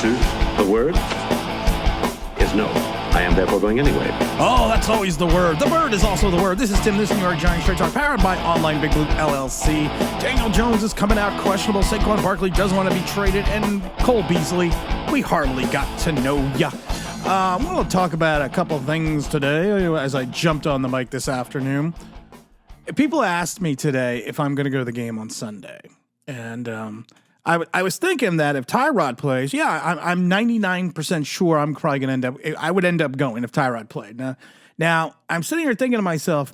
answer, the word, is no. I am therefore going anyway. Oh, that's always the word. The bird is also the word. This is Tim, this is New York Giants Straight Talk, powered by Online Big Blue LLC. Daniel Jones is coming out questionable. Saquon Barkley doesn't want to be traded. And Cole Beasley, we hardly got to know ya. I'm going to talk about a couple of things today as I jumped on the mic this afternoon. People asked me today if I'm going to go to the game on Sunday. And I was thinking that if Tyrod plays, I'm 99% sure I'm probably going to I would end up going if Tyrod played. Now, I'm sitting here thinking to myself,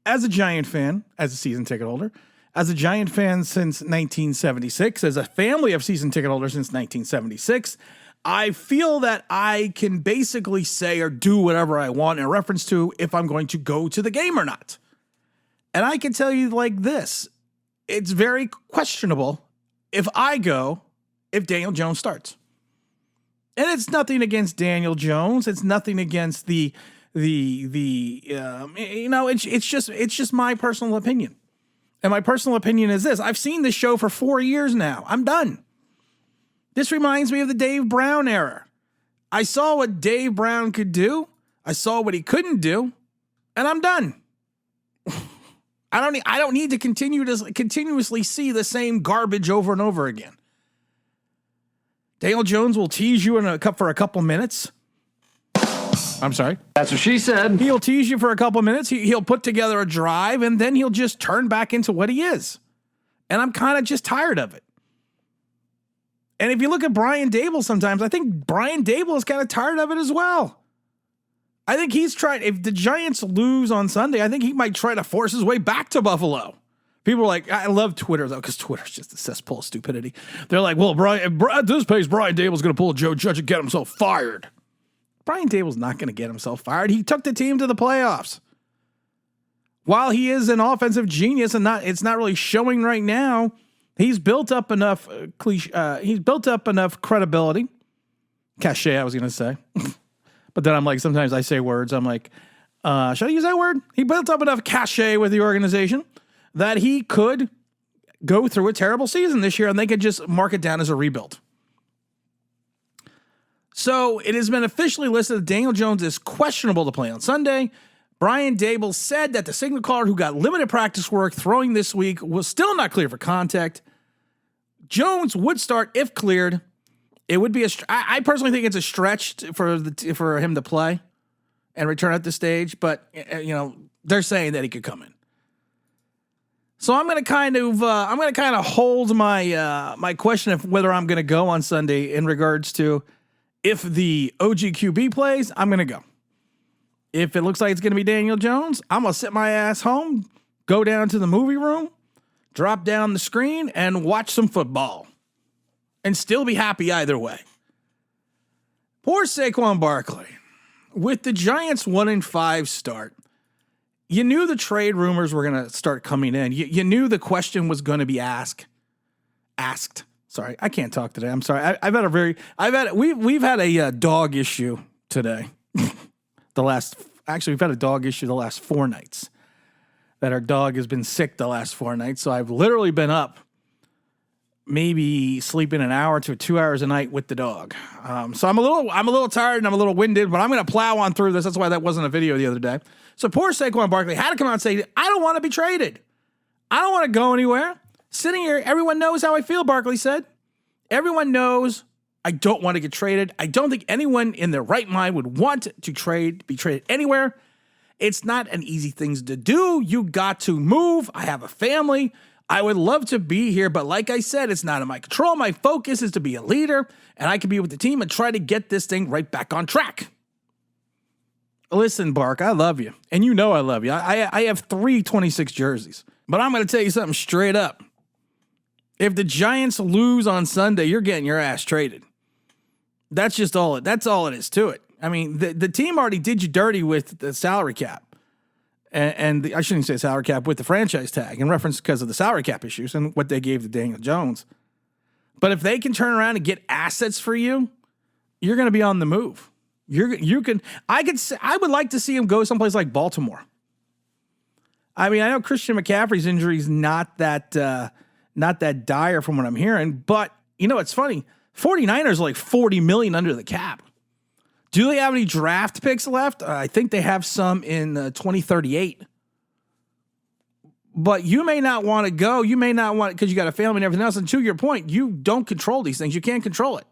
as a Giant fan, as a season ticket holder, as a Giant fan since 1976, as a family of season ticket holders since 1976, I feel that I can basically say or do whatever I want in reference to if I'm going to go to the game or not. And I can tell you like this, it's very questionable if I go, if Daniel Jones starts. And it's nothing against Daniel Jones. It's nothing against it's just my personal opinion. And my personal opinion is this. I've seen this show for 4 years now. I'm done. This reminds me of the Dave Brown era. I saw what Dave Brown could do. I saw what he couldn't do. And I'm done. I don't need to continuously see the same garbage over and over again. Daniel Jones will tease you for a couple minutes. I'm sorry. That's what she said. He'll tease you for a couple minutes. He'll put together a drive, and then he'll just turn back into what he is. And I'm kind of just tired of it. And if you look at Brian Dable sometimes, I think Brian Dable is kind of tired of it as well. I think he's trying, if the Giants lose on Sunday, I think he might try to force his way back to Buffalo. People are like, I love Twitter, though, because Twitter's just a cesspool of stupidity. They're like, well, at this pace, Brian Dable's going to pull a Joe Judge and get himself fired. Brian Dable's not going to get himself fired. He took the team to the playoffs. While he is an offensive genius and it's not really showing right now, he's built up enough credibility. Cachet, I was going to say. But then I'm like, sometimes I say words. I'm like, should I use that word? He built up enough cachet with the organization that he could go through a terrible season this year and they could just mark it down as a rebuild. So it has been officially listed that Daniel Jones is questionable to play on Sunday. Brian Dable said that the signal caller who got limited practice work throwing this week was still not clear for contact. Jones would start if cleared. It would be I personally think it's a stretch for him to play and return at this stage, but they're saying that he could come in. So I'm going to kind of hold my question of whether I'm going to go on Sunday in regards to if the OGQB plays, I'm going to go. If it looks like it's going to be Daniel Jones, I'm going to sit my ass home, go down to the movie room, drop down the screen, and watch some football. And still be happy either way. Poor Saquon Barkley. With the Giants 1-5 start, you knew the trade rumors were going to start coming in. You knew the question was going to be asked. Sorry, I can't talk today. I'm sorry. We've had a dog issue today. We've had a dog issue the last 4 nights. That our dog has been sick the last 4 nights. So I've literally been up, maybe sleeping an hour to 2 hours a night with the dog. So I'm a little tired and I'm a little winded, but I'm going to plow on through this. That's why that wasn't a video the other day. So poor Saquon Barkley had to come out and say, I don't want to be traded. I don't want to go anywhere. Sitting here, everyone knows how I feel, Barkley said. Everyone knows I don't want to get traded. I don't think anyone in their right mind would want to be traded anywhere. It's not an easy thing to do. You got to move. I have a family. I would love to be here, but like I said, it's not in my control. My focus is to be a leader, and I can be with the team and try to get this thing right back on track. Listen, Bark, I love you, and you know I love you. I have 3 26 jerseys, but I'm going to tell you something straight up. If the Giants lose on Sunday, you're getting your ass traded. That's all it is to it. I mean, the team already did you dirty with the salary cap. And I shouldn't say salary cap, with the franchise tag in reference because of the salary cap issues and what they gave to Daniel Jones. But if they can turn around and get assets for you, you're going to be on the move. I would like to see him go someplace like Baltimore. I mean, I know Christian McCaffrey's injury is not that dire from what I'm hearing, but it's funny. 49ers are like $40 million under the cap. Do they have any draft picks left? I think they have some in 2038. But you may not want to go. You may not want, because you got a family and everything else. And to your point, you don't control these things. You can't control it.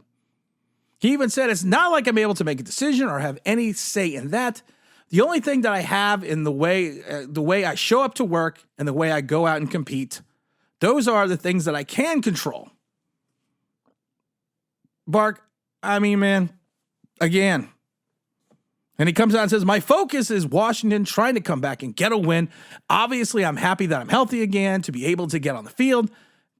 He even said, it's not like I'm able to make a decision or have any say in that. The only thing that I have in the way I show up to work and the way I go out and compete, those are the things that I can control. Bark, I mean, man, again. And he comes out and says, my focus is Washington trying to come back and get a win. Obviously, I'm happy that I'm healthy again to be able to get on the field.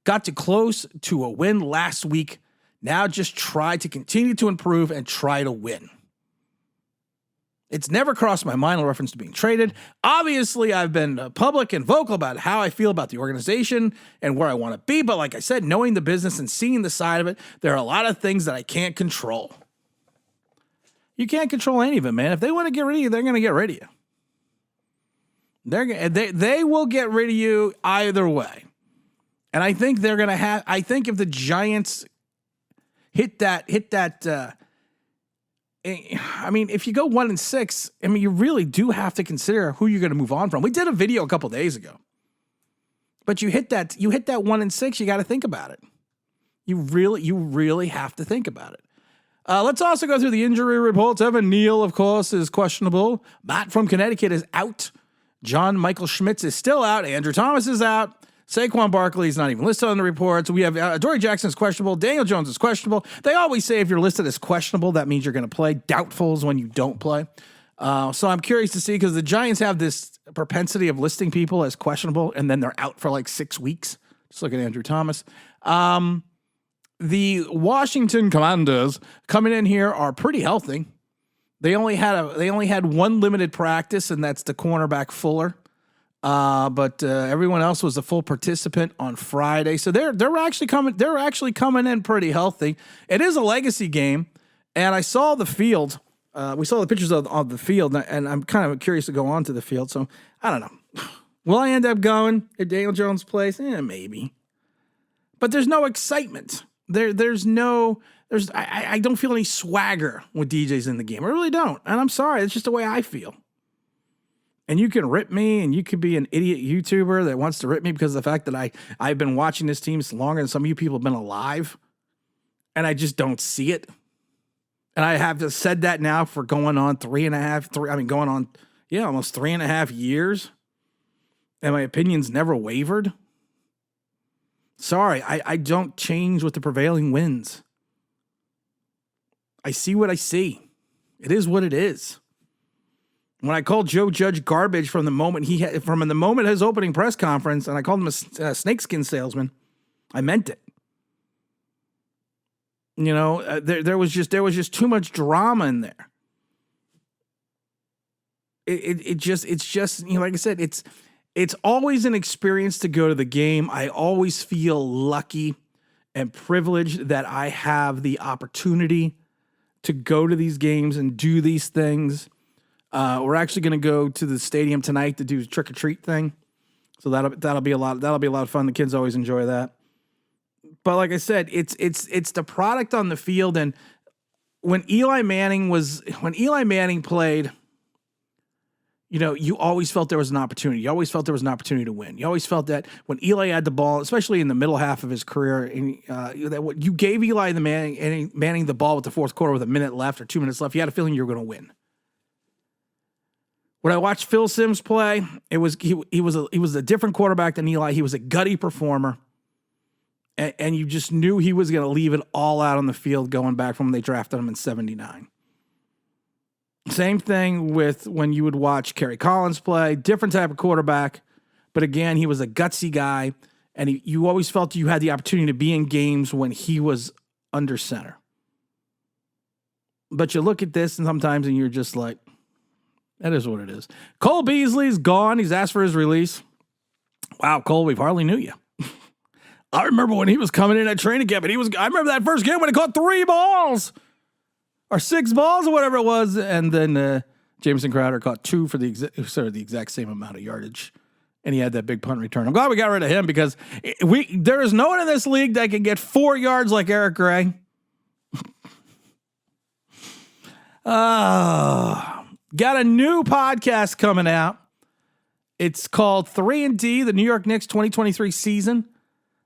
Got to close to a win last week. Now just try to continue to improve and try to win. It's never crossed my mind in reference to being traded. Obviously, I've been public and vocal about how I feel about the organization and where I want to be. But like I said, knowing the business and seeing the side of it, there are a lot of things that I can't control. You can't control any of it, man. If they want to get rid of you, they're going to get rid of you. They will get rid of you either way. And I think they're going to have, I think if the Giants hit that, I mean, if you go 1-6, I mean, you really do have to consider who you're going to move on from. We did a video a couple days ago, but you hit that 1-6, you got to think about it. You really have to think about it. Let's also go through the injury reports. Evan Neal, of course, is questionable. Matt from Connecticut is out. John Michael Schmitz is still out. Andrew Thomas is out. Saquon Barkley is not even listed on the reports. We have Dory Jackson is questionable. Daniel Jones is questionable. They always say if you're listed as questionable, that means you're going to play. Doubtful is when you don't play. So I'm curious to see, because the Giants have this propensity of listing people as questionable, and then they're out for like 6 weeks. Just look at Andrew Thomas. The Washington Commanders coming in here are pretty healthy. They only had one limited practice, and that's the cornerback Fuller. But everyone else was a full participant on Friday, so they're actually coming in pretty healthy. It is a legacy game, and I saw the field. We saw the pictures of the field, and I'm kind of curious to go on to the field. So I don't know. Will I end up going at Daniel Jones' place? Maybe. But there's no excitement. I don't feel any swagger when DJ's in the game. I really don't, and I'm sorry. It's just the way I feel. And you can rip me, and you could be an idiot YouTuber that wants to rip me because of the fact that I've been watching this team longer than some of you people have been alive, and I just don't see it. And I have said that now for going on almost 3.5 years, and my opinion's never wavered. Sorry, I don't change with the prevailing winds. I see what I see. It is what it is. When I called Joe Judge garbage from the moment his opening press conference, and I called him a snakeskin salesman, I meant it. You know, there was just too much drama in there. It's just you know, like I said, it's always an experience to go to the game. I always feel lucky and privileged that I have the opportunity to go to these games and do these things. We're actually going to go to the stadium tonight to do a trick or treat thing, so that'll be a lot of fun. The kids always enjoy that. But like I said, it's the product on the field. And when Eli Manning played, you know, you always felt there was an opportunity. You always felt there was an opportunity to win. You always felt that when Eli had the ball, especially in the middle half of his career, and that you gave Eli Manning the ball with the fourth quarter with a minute left or 2 minutes left, you had a feeling you were going to win. When I watched Phil Simms play, he was a different quarterback than Eli. He was a gutty performer, and you just knew he was going to leave it all out on the field going back from when they drafted him in '79. Same thing with when you would watch Kerry Collins play, different type of quarterback, but again, he was a gutsy guy, and you always felt you had the opportunity to be in games when he was under center. But you look at this and sometimes and you're just like, that is what it is. Cole Beasley's gone. He's asked for his release. Wow, Cole, we've hardly knew you. I remember when he was coming in at training camp, and I remember that first game when he caught 3 balls or 6 balls or whatever it was, and then Jameson Crowder caught 2 for the exact same amount of yardage, and he had that big punt return. I'm glad we got rid of him because there is no one in this league that can get 4 yards like Eric Gray. Got a new podcast coming out. It's called 3-and-D, the New York Knicks 2023 season.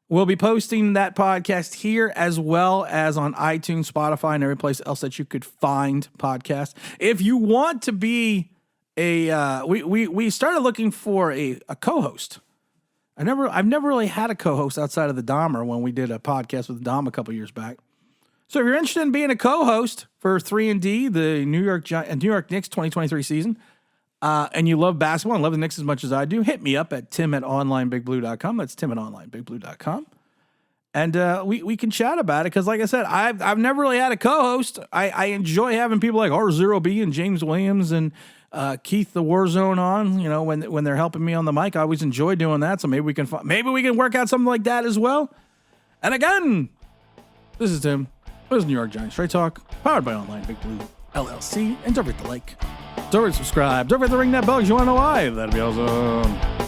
We'll be posting that podcast here as well as on iTunes, Spotify, and every place else that you could find podcasts. If you want to be we started looking for a co-host. I've never really had a co-host outside of the Dahmer when we did a podcast with Dom a couple years back. So if you're interested in being a co-host for 3-and-D, the New York Knicks 2023 season, and you love basketball and love the Knicks as much as I do, hit me up at tim@onlineBigBlue.com. That's tim@onlineBigBlue.com. And we can chat about it because, like I said, I've never really had a co-host. I enjoy having people like R0B and James Williams and Keith the Warzone on. You know, when they're helping me on the mic, I always enjoy doing that. So maybe we can work out something like that as well. And again, this is Tim. This is New York Giants Straight Talk, powered by Online Big Blue LLC. And don't forget to like, don't forget to subscribe, don't forget to ring that bell because you want to know why. That'd be awesome.